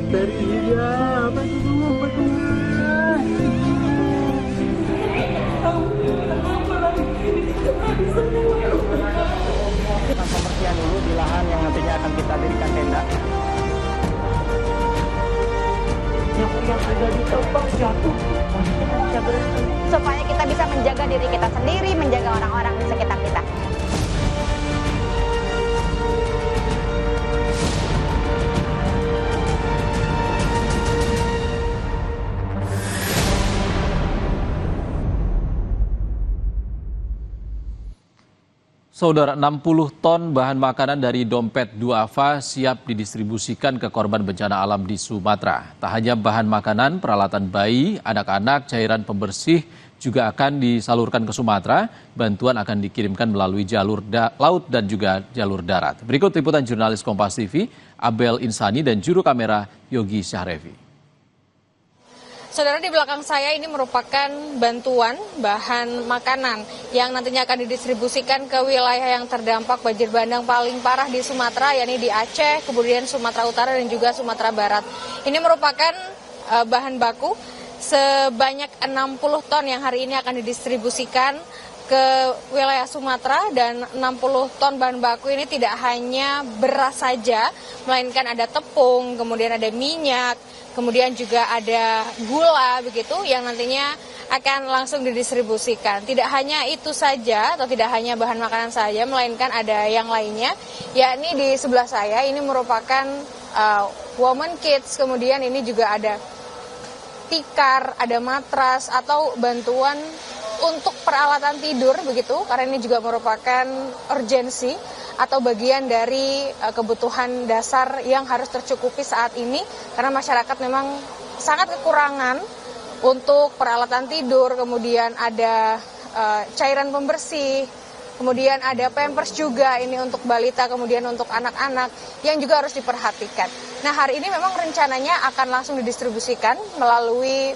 Teriak, pembersihan dulu di lahan yang nantinya akan kita dirikan tenda. Yang sudah ditebang jatuh. Supaya kita bisa menjaga diri kita sendiri, menjaga orang-orang di sekitar kita. Saudara, 60 ton bahan makanan dari dompet duafa siap didistribusikan ke korban bencana alam di Sumatera. Tak hanya bahan makanan, peralatan bayi, anak-anak, cairan pembersih juga akan disalurkan ke Sumatera. Bantuan akan dikirimkan melalui jalur laut dan juga jalur darat. Berikut liputan jurnalis Kompas TV, Abel Insani dan juru kamera Yogi Syahrevi. Saudara, di belakang saya ini merupakan bantuan bahan makanan yang nantinya akan didistribusikan ke wilayah yang terdampak banjir bandang paling parah di Sumatera, yakni di Aceh, kemudian Sumatera Utara dan juga Sumatera Barat. Ini merupakan bahan baku sebanyak 60 ton yang hari ini akan didistribusikan ke wilayah Sumatera, dan 60 ton bahan baku ini tidak hanya beras saja, melainkan ada tepung, kemudian ada minyak, kemudian juga ada gula begitu yang nantinya akan langsung didistribusikan. Tidak hanya itu saja atau tidak hanya bahan makanan saja, melainkan ada yang lainnya, yakni di sebelah saya ini merupakan woman kits, kemudian ini juga ada tikar, ada matras atau bantuan untuk peralatan tidur begitu, karena ini juga merupakan urgensi atau bagian dari kebutuhan dasar yang harus tercukupi saat ini, karena masyarakat memang sangat kekurangan untuk peralatan tidur, kemudian ada cairan pembersih, kemudian ada pampers juga ini untuk balita, kemudian untuk anak-anak yang juga harus diperhatikan. Nah, hari ini memang rencananya akan langsung didistribusikan melalui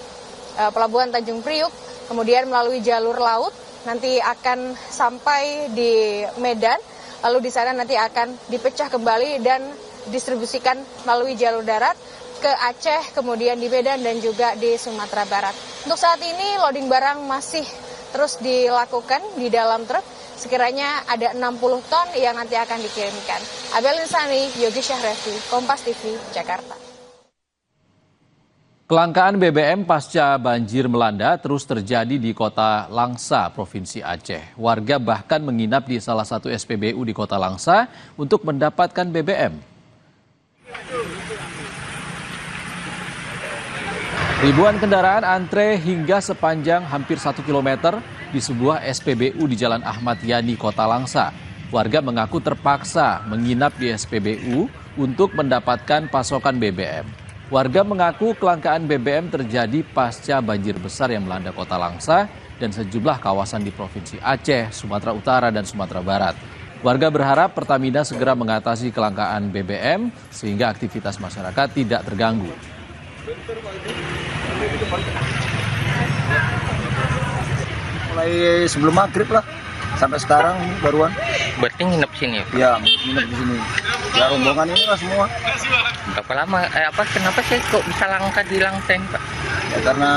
Pelabuhan Tanjung Priuk, kemudian melalui jalur laut, nanti akan sampai di Medan, lalu di sana nanti akan dipecah kembali dan distribusikan melalui jalur darat ke Aceh, kemudian di Medan dan juga di Sumatera Barat. Untuk saat ini loading barang masih terus dilakukan di dalam truk, sekiranya ada 60 ton yang nanti akan dikirimkan. Abel Insani, Yogi Syahrevi, Kompas TV, Jakarta. Kelangkaan BBM pasca banjir melanda terus terjadi di Kota Langsa, Provinsi Aceh. Warga bahkan menginap di salah satu SPBU di Kota Langsa untuk mendapatkan BBM. Ribuan kendaraan antre hingga sepanjang hampir 1 km di sebuah SPBU di Jalan Ahmad Yani, Kota Langsa. Warga mengaku terpaksa menginap di SPBU untuk mendapatkan pasokan BBM. Warga mengaku kelangkaan BBM terjadi pasca banjir besar yang melanda Kota Langsa dan sejumlah kawasan di Provinsi Aceh, Sumatera Utara, dan Sumatera Barat. Warga berharap Pertamina segera mengatasi kelangkaan BBM sehingga aktivitas masyarakat tidak terganggu. Mulai sebelum maghrib lah, sampai sekarang baruan. Berarti nginep sini? Ya, nginep di sini. Ya, rombongan ini lah semua. Berapa lama? Kenapa sih kok bisa langka di Langteng, Pak? Ya, karena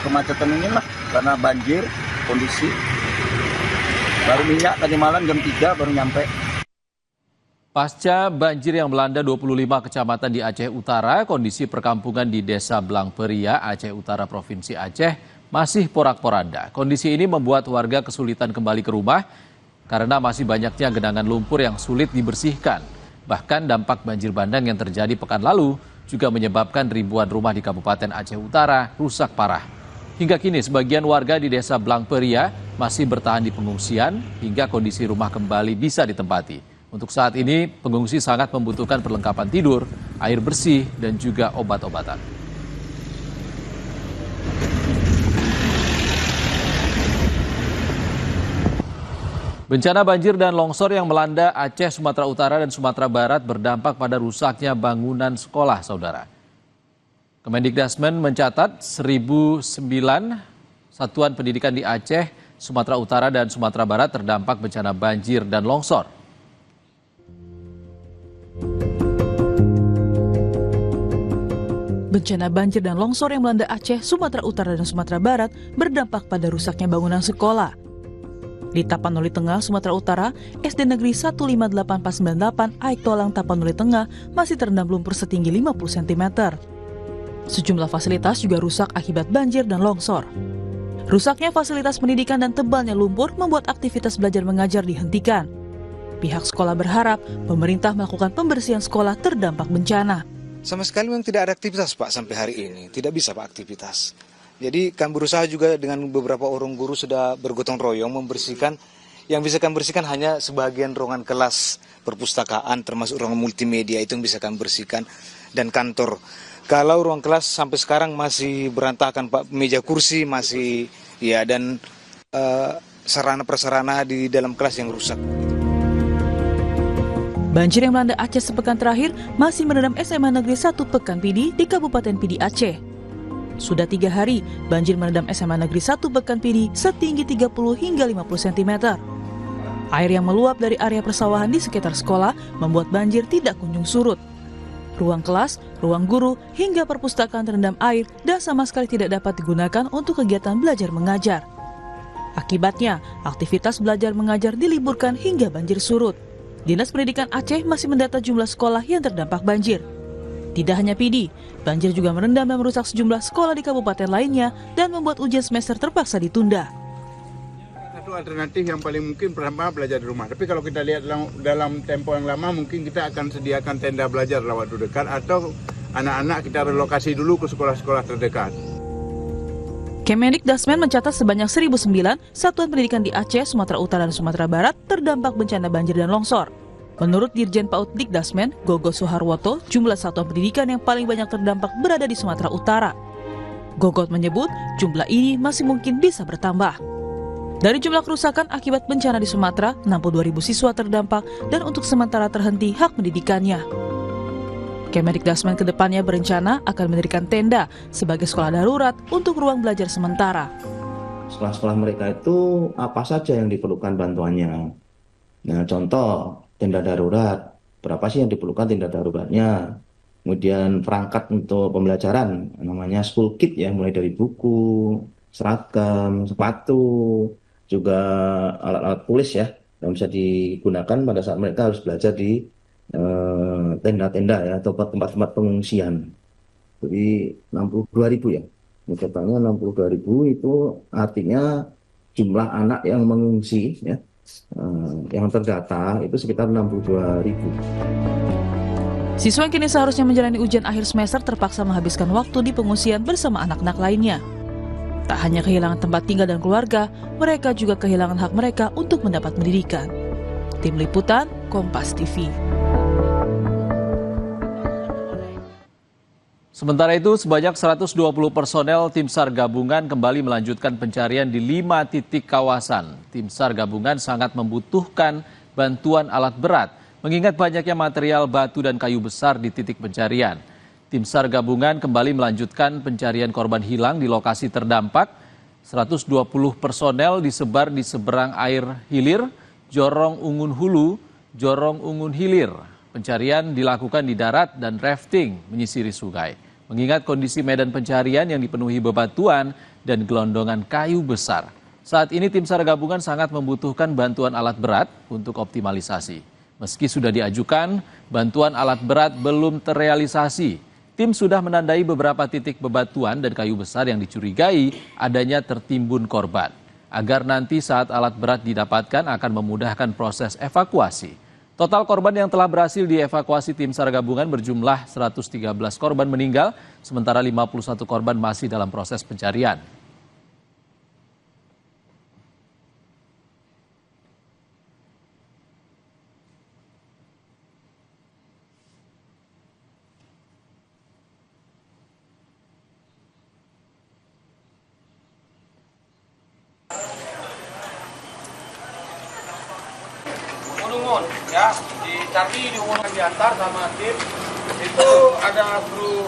kemacetan ini lah, karena banjir, kondisi. Baru minyak tadi malam jam 3 baru nyampe. Pasca banjir yang melanda 25 kecamatan di Aceh Utara, kondisi perkampungan di Desa Blangperia, Aceh Utara, Provinsi Aceh masih porak-poranda. Kondisi ini membuat warga kesulitan kembali ke rumah karena masih banyaknya genangan lumpur yang sulit dibersihkan. Bahkan dampak banjir bandang yang terjadi pekan lalu juga menyebabkan ribuan rumah di Kabupaten Aceh Utara rusak parah. Hingga kini sebagian warga di Desa Blangperia masih bertahan di pengungsian hingga kondisi rumah kembali bisa ditempati. Untuk saat ini, pengungsi sangat membutuhkan perlengkapan tidur, air bersih, dan juga obat-obatan. Bencana banjir dan longsor yang melanda Aceh, Sumatera Utara, dan Sumatera Barat berdampak pada rusaknya bangunan sekolah, saudara. Kemendikbudrismen mencatat 1.009 satuan pendidikan di Aceh, Sumatera Utara, dan Sumatera Barat terdampak bencana banjir dan longsor. Bencana banjir dan longsor yang melanda Aceh, Sumatera Utara, dan Sumatera Barat berdampak pada rusaknya bangunan sekolah. Di Tapanuli Tengah, Sumatera Utara, SD Negeri 158498 Aik Tolang Tapanuli Tengah masih terendam lumpur setinggi 50 cm. Sejumlah fasilitas juga rusak akibat banjir dan longsor. Rusaknya fasilitas pendidikan dan tebalnya lumpur membuat aktivitas belajar mengajar dihentikan. Pihak sekolah berharap pemerintah melakukan pembersihan sekolah terdampak bencana. Sama sekali memang tidak ada aktivitas Pak sampai hari ini, tidak bisa Pak aktivitas. Jadi kami berusaha juga dengan beberapa orang guru sudah bergotong royong membersihkan. Yang bisa kami bersihkan hanya sebagian ruangan kelas perpustakaan termasuk ruangan multimedia itu yang bisa kami bersihkan dan kantor. Kalau ruang kelas sampai sekarang masih berantakan Pak, meja kursi masih ya dan sarana prasarana di dalam kelas yang rusak. Banjir yang melanda Aceh sepekan terakhir masih merendam SMA Negeri 1 Pekan Pidi di Kabupaten Pidi, Aceh. Sudah 3 hari, banjir merendam SMA Negeri 1 Pekan Pidi setinggi 30 hingga 50 cm. Air yang meluap dari area persawahan di sekitar sekolah membuat banjir tidak kunjung surut. Ruang kelas, ruang guru, hingga perpustakaan terendam air dan sama sekali tidak dapat digunakan untuk kegiatan belajar mengajar. Akibatnya, aktivitas belajar mengajar diliburkan hingga banjir surut. Dinas Pendidikan Aceh masih mendata jumlah sekolah yang terdampak banjir. Tidak hanya Pidi, banjir juga merendam dan merusak sejumlah sekolah di kabupaten lainnya dan membuat ujian semester terpaksa ditunda. Satu alternatif yang paling mungkin pertama belajar di rumah. Tapi kalau kita lihat dalam tempo yang lama mungkin kita akan sediakan tenda belajar waktu dekat atau anak-anak kita relokasi dulu ke sekolah-sekolah terdekat. Kemendikdasmen mencatat sebanyak 1.009 satuan pendidikan di Aceh, Sumatera Utara, dan Sumatera Barat terdampak bencana banjir dan longsor. Menurut Dirjen PAUD Dikdasmen, Gogo Suharwoto, jumlah satuan pendidikan yang paling banyak terdampak berada di Sumatera Utara. Gogot menyebut jumlah ini masih mungkin bisa bertambah. Dari jumlah kerusakan akibat bencana di Sumatera, 62.000 siswa terdampak dan untuk sementara terhenti hak pendidikannya. Kemendikdasmen kedepannya berencana akan mendirikan tenda sebagai sekolah darurat untuk ruang belajar sementara. Sekolah-sekolah mereka itu apa saja yang diperlukan bantuannya. Nah, contoh tenda darurat, berapa sih yang diperlukan tenda daruratnya. Kemudian perangkat untuk pembelajaran, namanya school kit ya, mulai dari buku, seragam, sepatu, juga alat-alat tulis ya, yang bisa digunakan pada saat mereka harus belajar di tenda-tenda ya atau tempat-tempat pengungsian. Jadi 62.000 ya. Totalnya 62.000 itu artinya jumlah anak yang mengungsi ya yang terdata itu sekitar 62.000. Siswa yang kini seharusnya menjalani ujian akhir semester terpaksa menghabiskan waktu di pengungsian bersama anak-anak lainnya. Tak hanya kehilangan tempat tinggal dan keluarga, mereka juga kehilangan hak mereka untuk mendapat pendidikan. Tim Liputan, Kompas TV. Sementara itu, sebanyak 120 personel Tim SAR Gabungan kembali melanjutkan pencarian di 5 titik kawasan. Tim SAR Gabungan sangat membutuhkan bantuan alat berat, mengingat banyaknya material batu dan kayu besar di titik pencarian. Tim SAR Gabungan kembali melanjutkan pencarian korban hilang di lokasi terdampak. 120 personel disebar di seberang air hilir, Jorong Ungun Hulu, Jorong Ungun Hilir. Pencarian dilakukan di darat dan rafting menyisiri sungai. Mengingat kondisi medan pencarian yang dipenuhi bebatuan dan gelondongan kayu besar. Saat ini tim SAR Gabungan sangat membutuhkan bantuan alat berat untuk optimalisasi. Meski sudah diajukan, bantuan alat berat belum terrealisasi. Tim sudah menandai beberapa titik bebatuan dan kayu besar yang dicurigai adanya tertimbun korban. Agar nanti saat alat berat didapatkan akan memudahkan proses evakuasi. Total korban yang telah berhasil dievakuasi tim SAR Gabungan berjumlah 113 korban meninggal, sementara 51 korban masih dalam proses pencarian. Ya, tapi diantar sama tim itu ada grup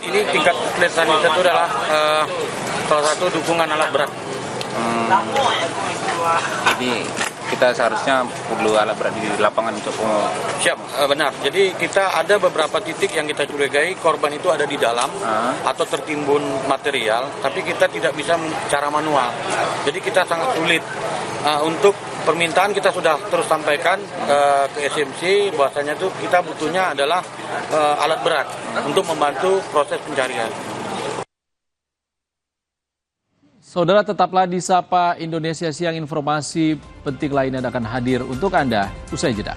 Ini tingkat kesulitan kita itu adalah salah satu dukungan alat berat. Jadi kita seharusnya perlu alat berat di lapangan untuk Siap, benar. Jadi kita ada beberapa titik yang kita curigai korban itu ada di dalam atau tertimbun material, tapi kita tidak bisa cara manual. Jadi kita sangat sulit. Untuk permintaan kita sudah terus sampaikan ke SMC bahwasanya itu kita butuhnya adalah alat berat untuk membantu proses pencarian. Saudara, tetaplah di Sapa Indonesia Siang, informasi penting lainnya akan hadir untuk Anda usai jeda.